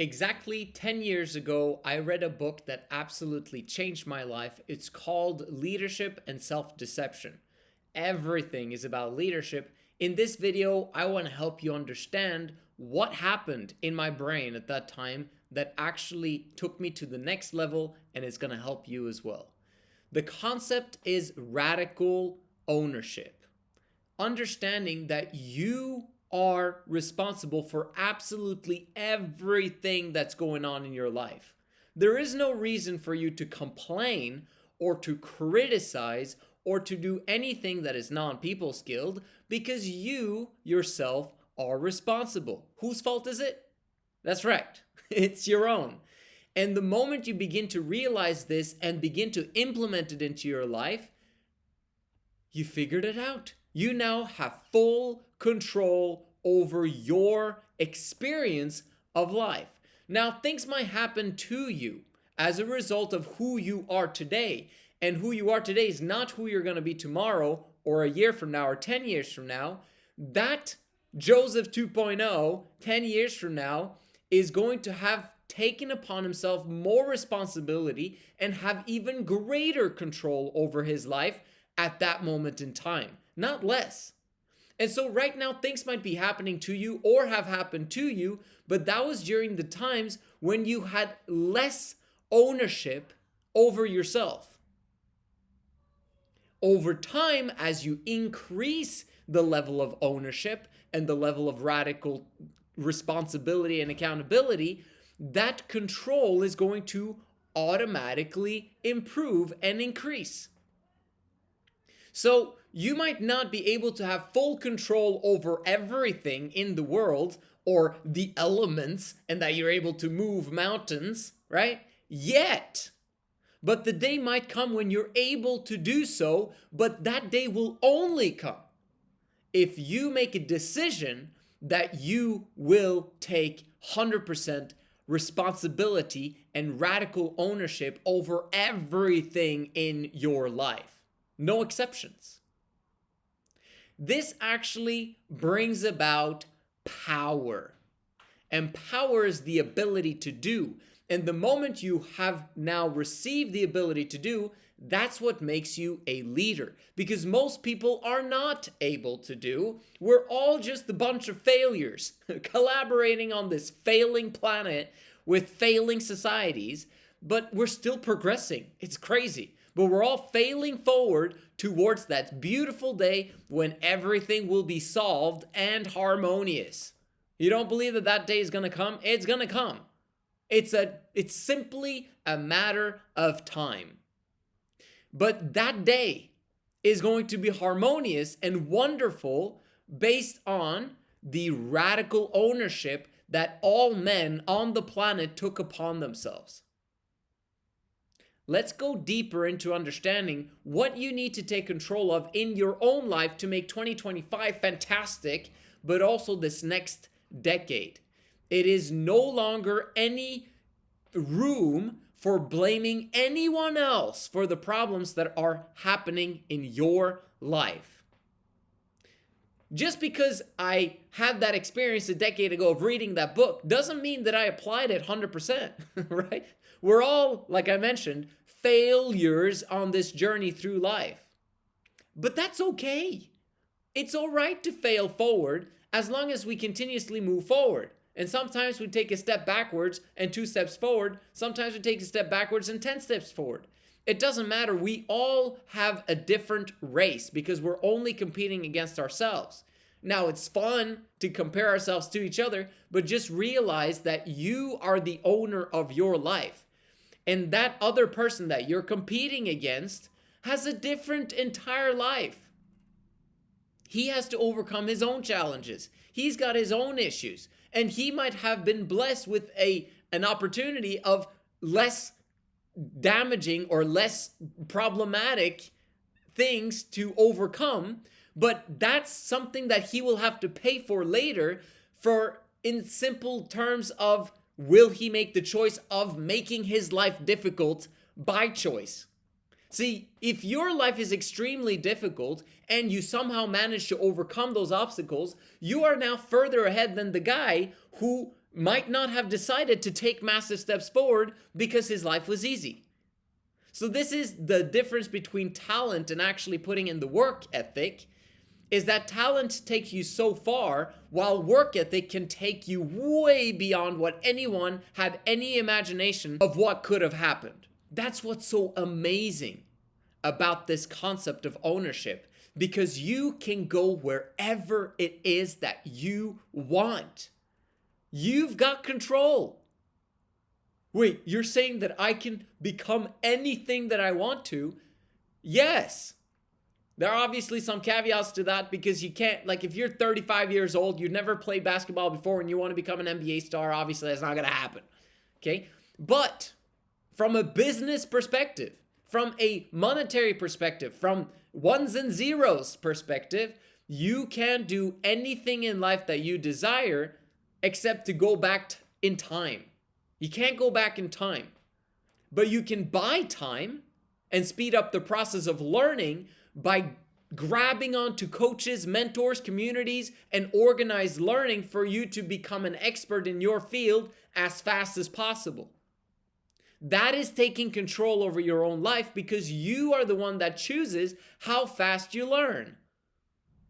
Exactly 10 years ago, I read a book that absolutely changed my life. It's called Leadership and Self-Deception. Everything is about leadership. In this video, I want to help you understand what happened in my brain at that time that actually took me to the next level, and it's going to help you as well. The concept is radical ownership. Understanding that you are responsible for absolutely everything that's going on in your life. There is no reason for you to complain or to criticize or to do anything that is non-people skilled, because you yourself are responsible. Whose fault is it? That's right. It's your own. And the moment you begin to realize this and begin to implement it into your life, you figured it out. You now have full control over your experience of life. Now, things might happen to you as a result of who you are today. And who you are today is not who you're going to be tomorrow or a year from now or 10 years from now. That Joseph 2.0, 10 years from now, is going to have taken upon himself more responsibility and have even greater control over his life at that moment in time, not less. And so right now things might be happening to you or have happened to you, but that was during the times when you had less ownership over yourself. Over time, as you increase the level of ownership and the level of radical responsibility and accountability, that control is going to automatically improve and increase. So you might not be able to have full control over everything in the world or the elements and that you're able to move mountains, right? Yet. But the day might come when you're able to do so, but that day will only come if you make a decision that you will take 100% responsibility and radical ownership over everything in your life. No exceptions. This actually brings about power. And power is the ability to do. And the moment you have now received the ability to do, that's what makes you a leader. Because most people are not able to do. We're all just a bunch of failures collaborating on this failing planet with failing societies, but we're still progressing. It's crazy. But we're all failing forward towards that beautiful day when everything will be solved and harmonious. You don't believe that that day is going to come? It's going to come. It's simply a matter of time. But that day is going to be harmonious and wonderful based on the radical ownership that all men on the planet took upon themselves. Let's go deeper into understanding what you need to take control of in your own life to make 2025 fantastic, but also this next decade. It is no longer any room for blaming anyone else for the problems that are happening in your life. Just because I had that experience a decade ago of reading that book doesn't mean that I applied it 100%, right? We're all, like I mentioned, failures on this journey through life. But that's okay. It's all right to fail forward as long as we continuously move forward. And sometimes we take a step backwards and 2 steps forward. Sometimes we take a step backwards and 10 steps forward. It doesn't matter. We all have a different race because we're only competing against ourselves. Now, it's fun to compare ourselves to each other, but just realize that you are the owner of your life. And that other person that you're competing against has a different entire life. He has to overcome his own challenges. He's got his own issues. And he might have been blessed with an opportunity of less damaging or less problematic things to overcome, but that's something that he will have to pay for later, for in simple terms of, will he make the choice of making his life difficult by choice? See, if your life is extremely difficult and you somehow manage to overcome those obstacles, you are now further ahead than the guy who might not have decided to take massive steps forward because his life was easy. So this is the difference between talent and actually putting in the work ethic, is that talent takes you so far, while work ethic can take you way beyond what anyone had any imagination of what could have happened. That's what's so amazing about this concept of ownership, because you can go wherever it is that you want. You've got control. Wait, you're saying that I can become anything that I want to? Yes. There are obviously some caveats to that, because you can't, like, if you're 35 years old, you've never played basketball before and you want to become an NBA star, obviously that's not going to happen. Okay? But from a business perspective, from a monetary perspective, from ones and zeros perspective, you can do anything in life that you desire except to go back in time. You can't go back in time, but you can buy time and speed up the process of learning by grabbing onto coaches, mentors, communities, and organized learning for you to become an expert in your field as fast as possible. That is taking control over your own life, because you are the one that chooses how fast you learn.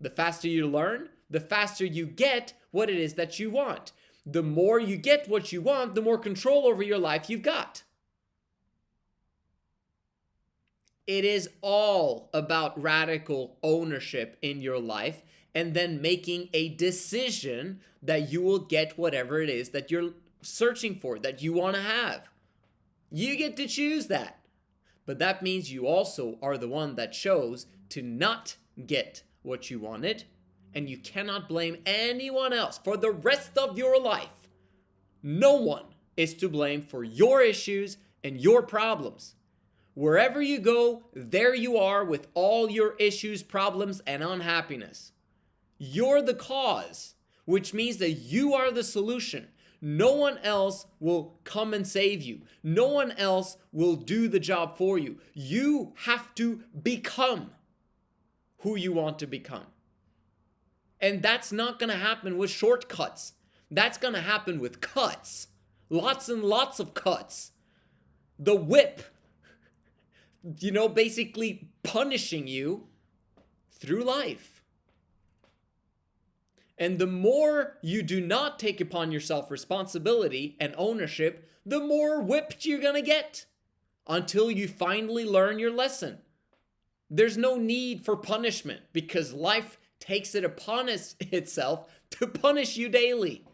The faster you learn, the faster you get what it is that you want. The more you get what you want, the more control over your life you've got. It is all about radical ownership in your life, and then making a decision that you will get whatever it is that you're searching for, that you want to have. You get to choose that. But that means you also are the one that chose to not get what you wanted, and you cannot blame anyone else for the rest of your life. No one is to blame for your issues and your problems. Wherever you go, there you are with all your issues, problems, and unhappiness. You're the cause, which means that you are the solution. No one else will come and save you. No one else will do the job for you. You have to become who you want to become. And that's not going to happen with shortcuts. That's going to happen with cuts. Lots and lots of cuts. The whip, basically punishing you through life. And the more you do not take upon yourself responsibility and ownership, the more whipped you're going to get until you finally learn your lesson. There's no need for punishment, because life takes it upon itself to punish you daily.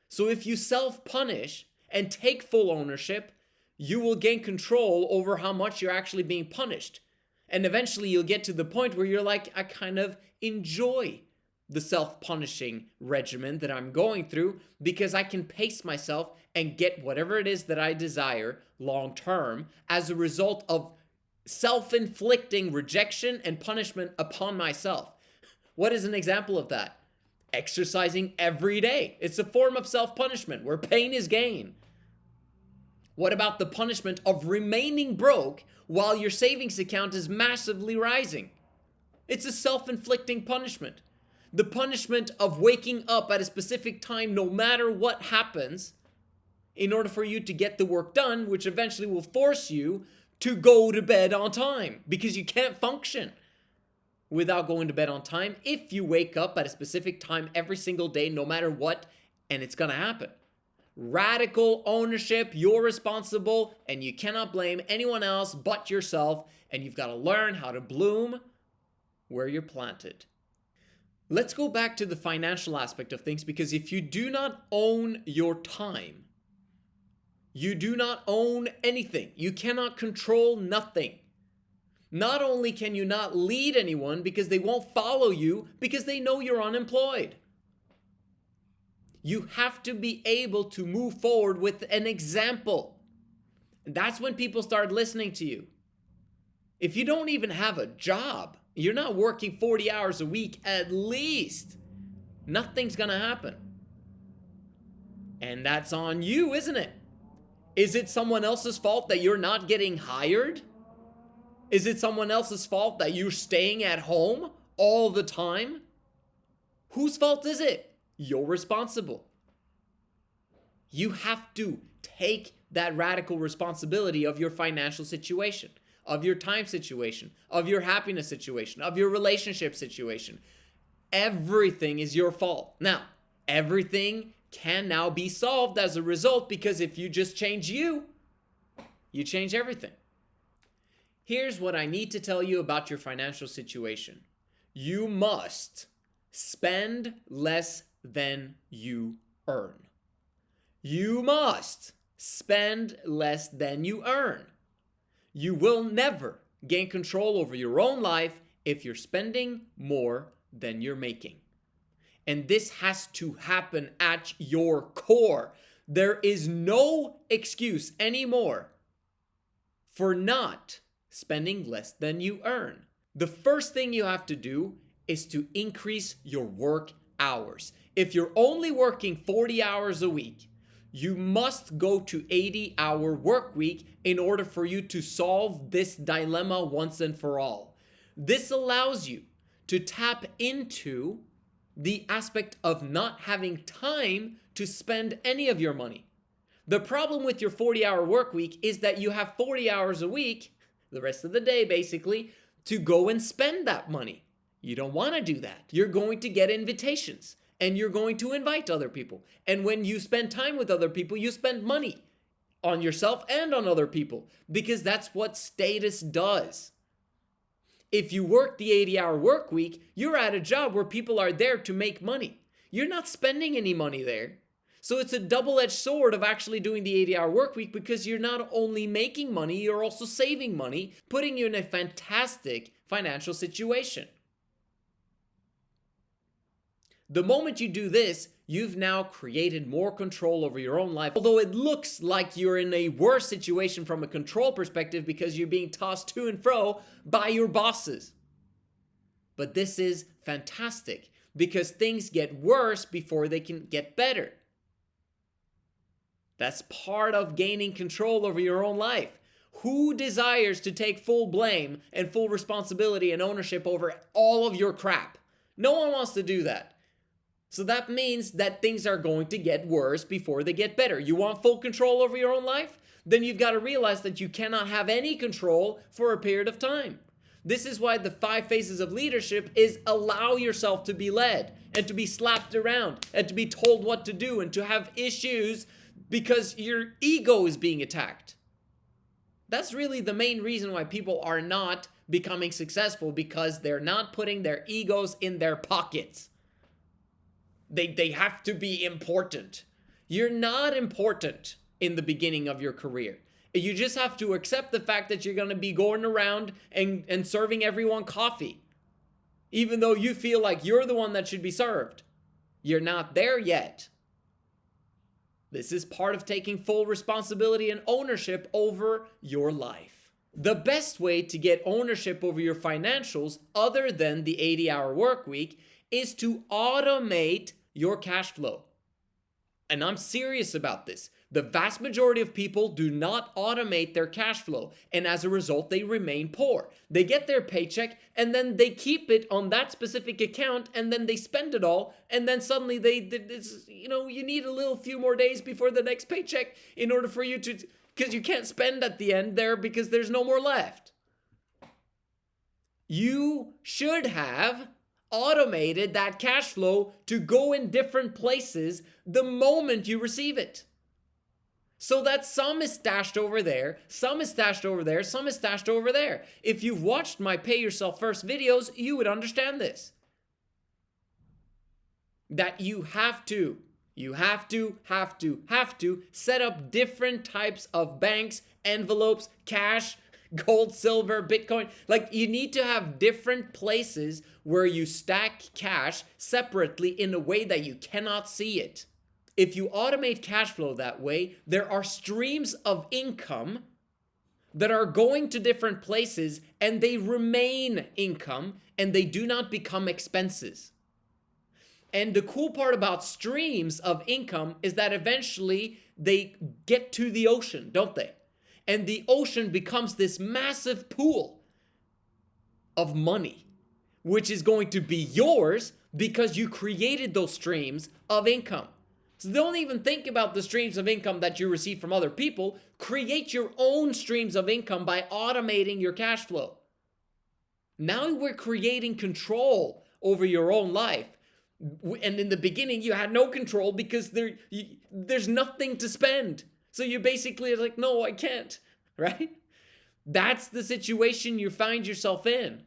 So if you self-punish and take full ownership, you will gain control over how much you're actually being punished. And eventually you'll get to the point where you're like, I kind of enjoy the self-punishing regimen that I'm going through, because I can pace myself and get whatever it is that I desire long term as a result of self-inflicting rejection and punishment upon myself. What is an example of that? Exercising every day. It's a form of self-punishment where pain is gain. What about the punishment of remaining broke while your savings account is massively rising? It's a self-inflicting punishment. The punishment of waking up at a specific time no matter what happens in order for you to get the work done, which eventually will force you to go to bed on time, because you can't function without going to bed on time if you wake up at a specific time every single day no matter what, and it's going to happen. Radical ownership, you're responsible, and you cannot blame anyone else but yourself, and you've got to learn how to bloom where you're planted. Let's go back to the financial aspect of things, because if you do not own your time, you do not own anything. You cannot control nothing. Not only can you not lead anyone because they won't follow you because they know you're unemployed. You have to be able to move forward with an example. And that's when people start listening to you. If you don't even have a job, you're not working 40 hours a week at least, nothing's gonna happen. And that's on you, isn't it? Is it someone else's fault that you're not getting hired? Is it someone else's fault that you're staying at home all the time? Whose fault is it? You're responsible. You have to take that radical responsibility of your financial situation, of your time situation, of your happiness situation, of your relationship situation. Everything is your fault. Now, everything can now be solved as a result, because if you just change you change everything. Here's what I need to tell you about your financial situation. You must spend less than you earn. You must spend less than you earn. You will never gain control over your own life if you're spending more than you're making. And this has to happen at your core. There is no excuse anymore for not spending less than you earn. The first thing you have to do is to increase your work hours. If you're only working 40 hours a week, you must go to 80-hour work week in order for you to solve this dilemma once and for all. This allows you to tap into the aspect of not having time to spend any of your money. The problem with your 40-hour work week is that you have 40 hours a week, the rest of the day basically, to go and spend that money. You don't want to do that. You're going to get invitations and you're going to invite other people. And when you spend time with other people, you spend money on yourself and on other people, because that's what status does. If you work the 80-hour work week, you're at a job where people are there to make money. You're not spending any money there. So it's a double-edged sword of actually doing the 80-hour work week, because you're not only making money, you're also saving money, putting you in a fantastic financial situation. The moment you do this, you've now created more control over your own life. Although it looks like you're in a worse situation from a control perspective because you're being tossed to and fro by your bosses. But this is fantastic, because things get worse before they can get better. That's part of gaining control over your own life. Who desires to take full blame and full responsibility and ownership over all of your crap? No one wants to do that. So that means that things are going to get worse before they get better. You want full control over your own life? Then you've got to realize that you cannot have any control for a period of time. This is why the 5 phases of leadership is allow yourself to be led and to be slapped around and to be told what to do and to have issues because your ego is being attacked. That's really the main reason why people are not becoming successful, because they're not putting their egos in their pockets. They have to be important. You're not important in the beginning of your career. You just have to accept the fact that you're going to be going around and serving everyone coffee, even though you feel like you're the one that should be served. You're not there yet. This is part of taking full responsibility and ownership over your life. The best way to get ownership over your financials, other than the 80-hour work week, is to automate your cash flow. And I'm serious about this. The vast majority of people do not automate their cash flow, and as a result, they remain poor. They get their paycheck, and then they keep it on that specific account, and then they spend it all, and then suddenly you need a little few more days before the next paycheck in order for you to, because you can't spend at the end there because there's no more left. You should have automated that cash flow to go in different places the moment you receive it. So that some is stashed over there, some is stashed over there, some is stashed over there. If you've watched my Pay Yourself First videos, you would understand this. That you have to set up different types of banks, envelopes, cash, gold, silver, Bitcoin. Like, you need to have different places where you stack cash separately in a way that you cannot see it. If you automate cash flow that way, there are streams of income that are going to different places, and they remain income and they do not become expenses. And the cool part about streams of income is that eventually they get to the ocean, don't they? And the ocean becomes this massive pool of money, which is going to be yours because you created those streams of income. So don't even think about the streams of income that you receive from other people. Create your own streams of income by automating your cash flow. Now we're creating control over your own life. And in the beginning, you had no control because there's nothing to spend. So you basically are like, no, I can't, right? That's the situation you find yourself in.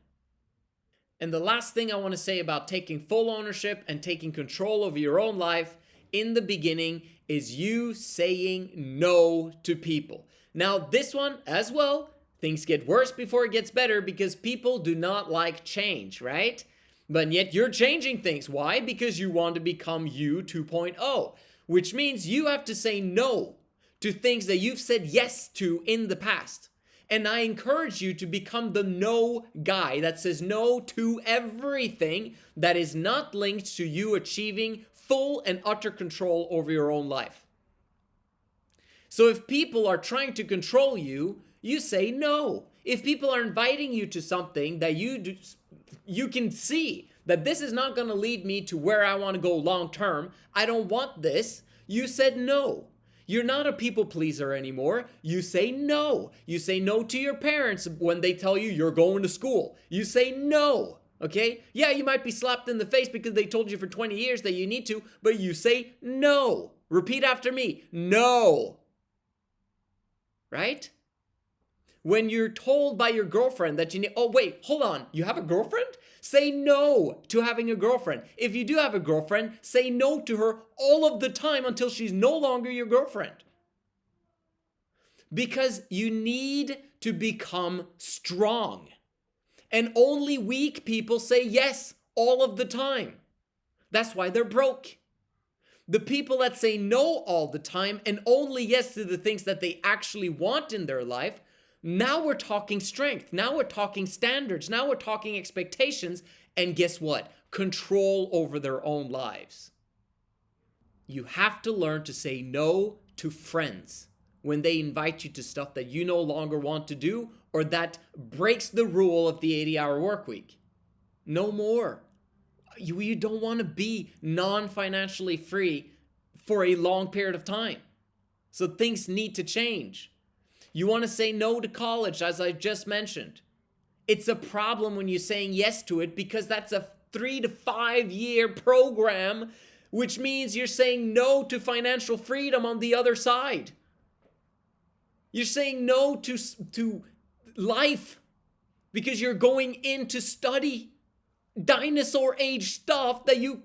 And the last thing I want to say about taking full ownership and taking control over your own life in the beginning is you saying no to people. Now, this one as well, things get worse before it gets better because people do not like change, right? But yet you're changing things. Why? Because you want to become you 2.0, which means you have to say no to things that you've said yes to in the past. And I encourage you to become the no guy that says no to everything that is not linked to you achieving full and utter control over your own life. So if people are trying to control you, you say no. If people are inviting you to something that you can see that this is not going to lead me to where I want to go long term, I don't want this, you said no. You're not a people pleaser anymore. You say no. You say no to your parents when they tell you you're going to school. You say no. Okay? Yeah, you might be slapped in the face because they told you for 20 years that you need to, but you say no. Repeat after me. No. Right? When you're told by your girlfriend that you need, oh wait, hold on, you have a girlfriend? Say no to having a girlfriend. If you do have a girlfriend, say no to her all of the time until she's no longer your girlfriend. Because you need to become strong. And only weak people say yes all of the time. That's why they're broke. The people that say no all the time and only yes to the things that they actually want in their life, now we're talking strength. Now we're talking standards. Now we're talking expectations. And guess what? Control over their own lives. You have to learn to say no to friends when they invite you to stuff that you no longer want to do or that breaks the rule of the 80-hour work week. No more. You don't want to be non-financially free for a long period of time. So things need to change. You want to say no to college, as I just mentioned. It's a problem when you're saying yes to it because that's a 3 to 5 year program, which means you're saying no to financial freedom on the other side. You're saying no to life because you're going in to study dinosaur age stuff that you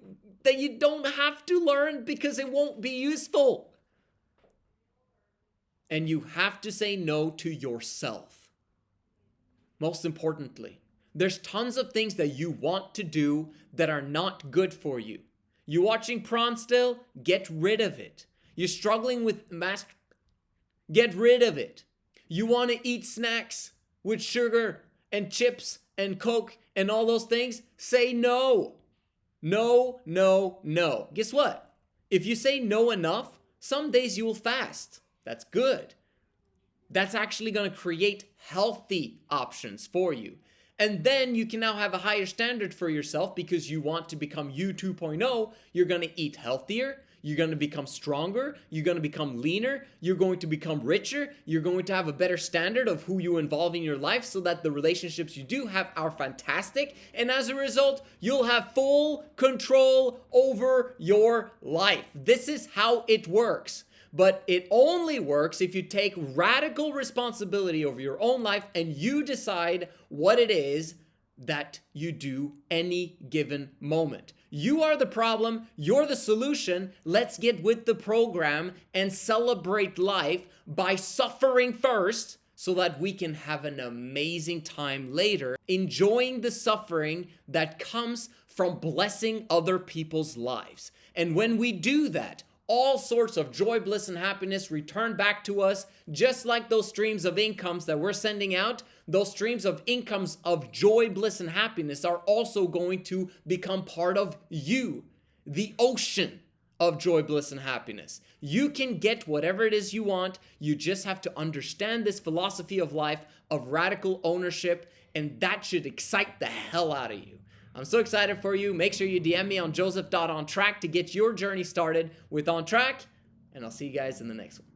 don't have to learn because it won't be useful. And you have to say no to yourself. Most importantly, there's tons of things that you want to do that are not good for you. You watching porn still? Get rid of it. You're struggling with get rid of it. You want to eat snacks with sugar and chips and Coke and all those things? Say no. No, no, no. Guess what? If you say no enough, some days you will fast. That's good. That's actually going to create healthy options for you. And then you can now have a higher standard for yourself because you want to become you 2.0. You're going to eat healthier. You're going to become stronger. You're going to become leaner. You're going to become richer. You're going to have a better standard of who you involve in your life so that the relationships you do have are fantastic. And as a result, you'll have full control over your life. This is how it works. But it only works if you take radical responsibility over your own life and you decide what it is that you do any given moment. You are the problem. You're the solution. Let's get with the program and celebrate life by suffering first so that we can have an amazing time later, enjoying the suffering that comes from blessing other people's lives. And when we do that, all sorts of joy, bliss, and happiness return back to us, just like those streams of incomes that we're sending out. Those streams of incomes of joy, bliss, and happiness are also going to become part of you, the ocean of joy, bliss, and happiness. You can get whatever it is you want. You just have to understand this philosophy of life, of radical ownership, and that should excite the hell out of you. I'm so excited for you. Make sure you DM me on Joseph.ONTRACC to get your journey started with On Track, and I'll see you guys in the next one.